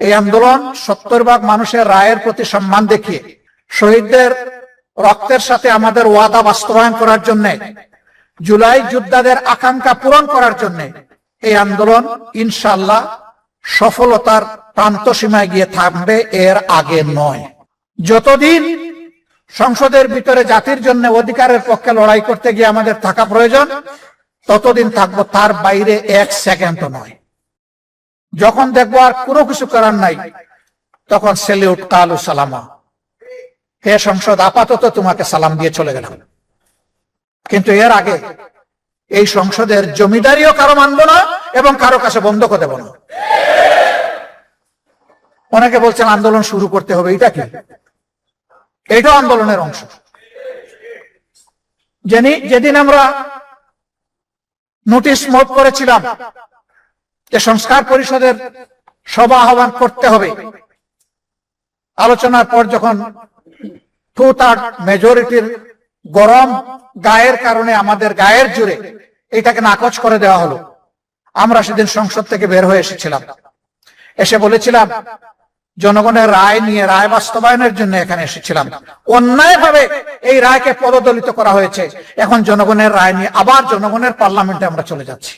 এই আন্দোলন 70 ভাগ মানুষের রায়ের প্রতি সম্মান দেখিয়ে শহীদদের রক্তের সাথে আমাদের ওয়াদা বাস্তবায়ন করার জন্য, জুলাই যোদ্ধাদের আকাঙ্ক্ষা পূরণ করার জন্য এই আন্দোলন ইনশাআল্লাহ সফলতার প্রান্ত সীমায় গিয়ে থাকবে, এর আগে নয়। যতদিন সংসদের ভিতরে জাতির জন্য অধিকারের পক্ষে লড়াই করতে গিয়ে আমাদের থাকা প্রয়োজন, ততদিন থাকবো, তার বাইরে 1 সেকেন্ডও নয়। যখন দেখবো আর কোনো কিছু করার নাই, তখন সেলিউট কালু সালামা, হে সংসদ আপাতত তোমাকে সালাম দিয়ে চলে গেলাম। কিন্তু এর আগে এই সংসদের জমিদারিও কারো মানবো না এবং কারো কাছে বন্ধক দেব না। অনেকে বলছেন আন্দোলন শুরু করতে হবে, এটা কি? এটাও আন্দোলনের অংশ। যেদিন আমরা নোটিশ মোড করেছিলাম যে সংস্কার পরিষদের সভা আহ্বান করতে হবে, আলোচনার পর যখন 2/3 মেজরিটির গরম গায়ের কারণে আমাদের গায়ের জোরে এটাকে নাকচ করে দেওয়া হলো, আমরা সেদিন সংসদ থেকে বের হয়ে এসেছিলাম। এসে বলেছিলাম জনগণের রায় নিয়ে, রায় বাস্তবায়নের জন্য এখানে এসেছিলাম। অন্যায়ভাবে এই রায়কে পদদলিত করা হয়েছে, এখন জনগণের রায় নিয়ে আবার জনগণের পার্লামেন্টে আমরা চলে যাচ্ছি।